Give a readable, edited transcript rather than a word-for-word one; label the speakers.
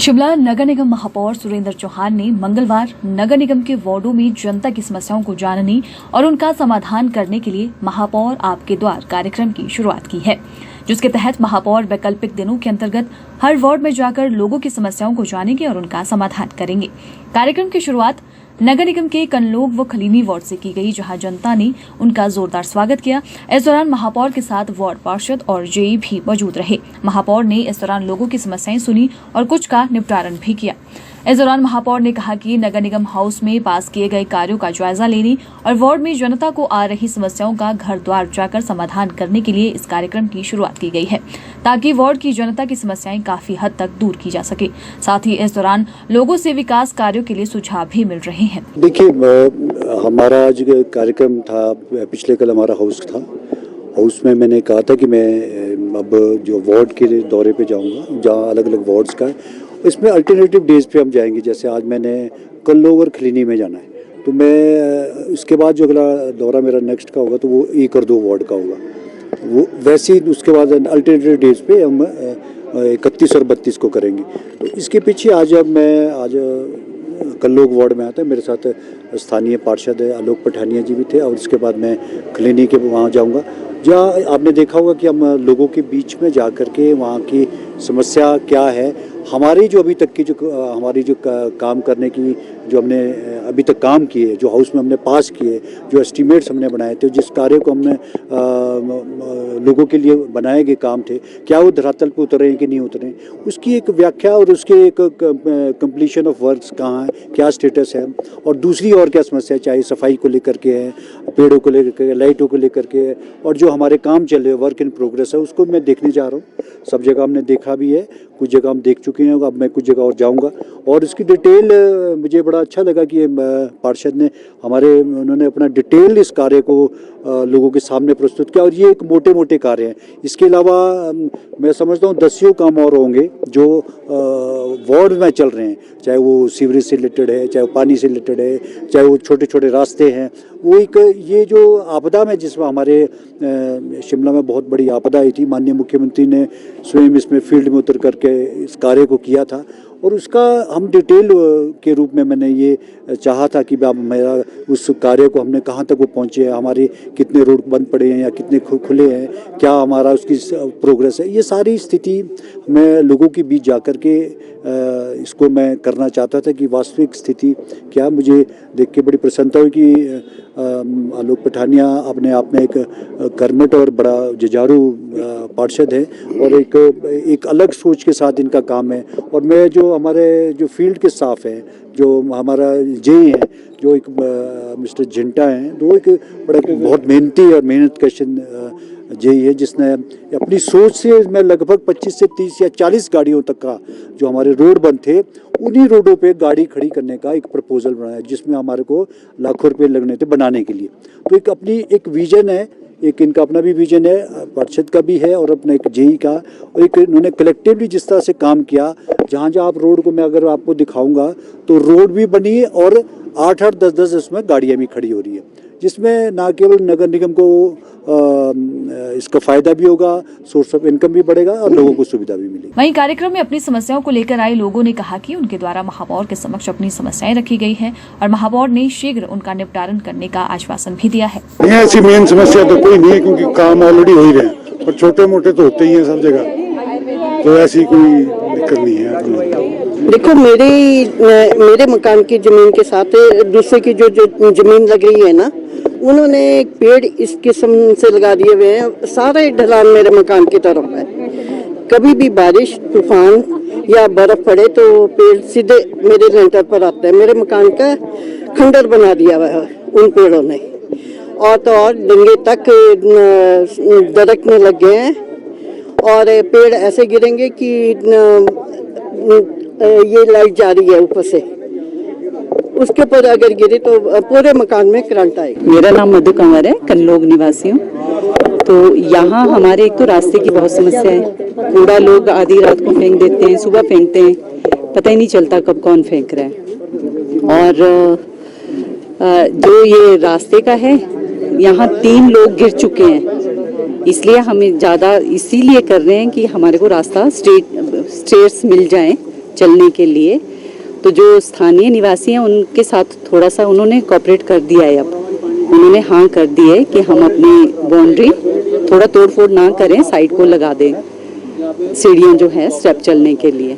Speaker 1: शिमला नगर निगम महापौर सुरेंद्र चौहान ने मंगलवार नगर निगम के वार्डों में जनता की समस्याओं को जानने और उनका समाधान करने के लिए महापौर आपके द्वार कार्यक्रम की शुरुआत की है, जिसके तहत महापौर वैकल्पिक दिनों के अंतर्गत हर वार्ड में जाकर लोगों की समस्याओं को जानेंगे और उनका समाधान करेंगे। कार्यक्रम की शुरुआत नगर निगम के कनलोग व खलीनी वार्ड से की गई, जहां जनता ने उनका जोरदार स्वागत किया। इस दौरान महापौर के साथ वार्ड पार्षद और जेई भी मौजूद रहे। महापौर ने इस दौरान लोगों की समस्याएं सुनी और कुछ का निपटारण भी किया। इस दौरान महापौर ने कहा कि नगर निगम हाउस में पास किए गए कार्यों का जायजा लेने और वार्ड में जनता को आ रही समस्याओं का घर द्वार जाकर समाधान करने के लिए इस कार्यक्रम की शुरुआत की गई है, ताकि वार्ड की जनता की समस्याएं काफी हद तक दूर की जा सके। साथ ही इस दौरान लोगों से विकास कार्यों के लिए सुझाव भी मिल रहे हैं।
Speaker 2: देखिए, हमारा आज कार्यक्रम था, पिछले कल हमारा हाउस था। हाउस में मैंने कहा था कि मैं अब जो वार्ड के दौरे पे जाऊंगा, जहाँ अलग अलग वार्ड्स का है, इसमें अल्टरनेटिव डेज पे हम जाएंगे। जैसे आज मैंने कल्लोग और खलीनी में जाना है, तो मैं इसके बाद जो अगला दौरा मेरा नेक्स्ट का होगा तो वो 1 और 2 वार्ड का होगा। वो वैसे ही उसके बाद अल्टरनेटिव डेज पे हम 31 और 32 को करेंगे। तो इसके पीछे आज कल्लोग वार्ड में आता है, मेरे साथ स्थानीय पार्षद आलोक पठानिया जी भी थे, और इसके बाद मैं खलीनी के वहाँ जाऊँगा, जहाँ आपने देखा होगा कि हम लोगों के बीच में जा कर के वहाँ की समस्या क्या है, हमारी जो अभी तक की हमारी काम करने की जो हमने अभी तक काम किए, जो हाउस में हमने पास किए, जो एस्टीमेट्स हमने बनाए थे, जिस कार्य को हमने लोगों के लिए बनाए गए काम थे, क्या वो धरातल पर उतरे हैं कि नहीं उतरे हैं, उसकी एक व्याख्या और उसके एक कंप्लीशन ऑफ वर्क्स कहाँ है, क्या स्टेटस है, और दूसरी और क्या समस्या, चाहे सफाई को लेकर के है, पेड़ों को लेकर के, लाइटों को लेकर के, और जो हमारे काम चल रहे वर्क इन प्रोग्रेस है, उसको मैं देखने जा रहा हूँ। सब जगह हमने देखा भी है, कुछ जगह हम देख चुके हैं, अब मैं कुछ जगह और जाऊंगा, और इसकी डिटेल मुझे बड़ा अच्छा लगा कि पार्षद ने उन्होंने अपना डिटेल इस कार्य को लोगों के सामने प्रस्तुत किया, और ये एक मोटे मोटे कार्य हैं। इसके अलावा मैं समझता हूँ 10 काम और होंगे जो वार्ड में चल रहे हैं, चाहे वो सीवरेज से रिलेटेड है, चाहे वो पानी से रिलेटेड है, चाहे वो छोटे छोटे रास्ते हैं। वो एक ये जो आपदा में, जिसमें हमारे शिमला में बहुत बड़ी आपदा आई थी, माननीय मुख्यमंत्री ने स्वयं इसमें फील्ड में उतर करके इस कार्य को किया था, और उसका हम डिटेल के रूप में मैंने ये चाहा था कि मेरा उस कार्य को हमने कहाँ तक वो पहुँचे हैं, हमारे कितने रोड बंद पड़े हैं या कितने खुले हैं, क्या हमारा उसकी प्रोग्रेस है, ये सारी स्थिति मैं लोगों के बीच जा कर के इसको मैं करना चाहता था कि वास्तविक स्थिति क्या। मुझे देख के बड़ी प्रसन्नता हुई कि आलोक पठानिया अपने आप में एक कर्मठ और बड़ा जुझारू पार्षद है, और एक अलग सोच के साथ इनका काम है। और मैं जो हमारे जो फील्ड के स्टाफ हैं, जो हमारा जेई है, जो एक मिस्टर झिंटा हैं, वो एक बड़ा बहुत मेहनती और मेहनत कश जेई है, जिसने अपनी सोच से मैं लगभग 25 से 30 या 40 गाड़ियों तक का जो हमारे रोड बंद थे, उन्हीं रोडों पे गाड़ी खड़ी करने का एक प्रपोजल बनाया, जिसमें हमारे को लाखों रुपए लगने थे बनाने के लिए। तो एक अपनी एक विजन है, एक इनका अपना भी विजन है, पार्षद का भी है, और अपना एक जेई का, और एक इन्होंने कलेक्टिवली जिस तरह से काम किया, जहाँ जहाँ आप रोड को मैं अगर आपको दिखाऊंगा तो रोड भी बनी है और 8-8, 10-10 इसमें गाड़ियाँ भी खड़ी हो रही है, जिसमें ना केवल नगर निगम को इसका फायदा भी होगा, सोर्स ऑफ इनकम भी बढ़ेगा और लोगों को सुविधा भी मिलेगी।
Speaker 1: वहीं कार्यक्रम में अपनी समस्याओं को लेकर आए लोगों ने कहा कि उनके द्वारा महापौर के समक्ष अपनी समस्याएं रखी गई है, और महापौर ने शीघ्र उनका निपटारण करने का आश्वासन भी दिया है।
Speaker 3: ऐसी मेन समस्या तो कोई नहीं है, क्योंकि काम ऑलरेडी हो ही रहे हैं, और छोटे मोटे तो होते ही हैं सब जगह, तो ऐसी कोई दिक्कत नहीं है।
Speaker 4: देखो, मेरे मकान की जमीन के साथ दूसरे की जो जमीन लग रही है ना, उन्होंने एक पेड़ इस किस्म से लगा दिए हुए हैं, सारा ढलान मेरे मकान की तरफ है। कभी भी बारिश, तूफान या बर्फ पड़े तो पेड़ सीधे मेरे लेंटर पर आता है। मेरे मकान का खंडर बना दिया हुआ है उन पेड़ों ने, और तो और डंगे तक दरकने लग गए हैं, और पेड़ ऐसे गिरेंगे कि ये लाइट जा रही है ऊपर से, उसके ऊपर अगर गिरे तो पूरे मकान में करंट आएगा।
Speaker 5: मेरा नाम मधु कंवर है, कनलोग निवासी हूँ। तो यहाँ हमारे एक तो रास्ते की बहुत समस्या है, कूड़ा लोग आधी रात को फेंक देते हैं, सुबह फेंकते हैं, पता ही नहीं चलता कब कौन फेंक रहा है। और जो ये रास्ते का है, यहाँ 3 लोग गिर चुके हैं, इसलिए हम ज़्यादा इसीलिए कर रहे हैं कि हमारे को रास्ता स्ट्रेट्स मिल जाए, चलने के लिए। तो जो स्थानीय निवासी हैं उनके साथ थोड़ा सा उन्होंने कोऑपरेट कर दिया है। अब उन्होंने हाँ कर दी है कि हम अपनी बाउंड्री थोड़ा तोड़-फोड़ ना करें, साइड को लगा दें सीढ़ियाँ जो है स्टेप चलने के लिए।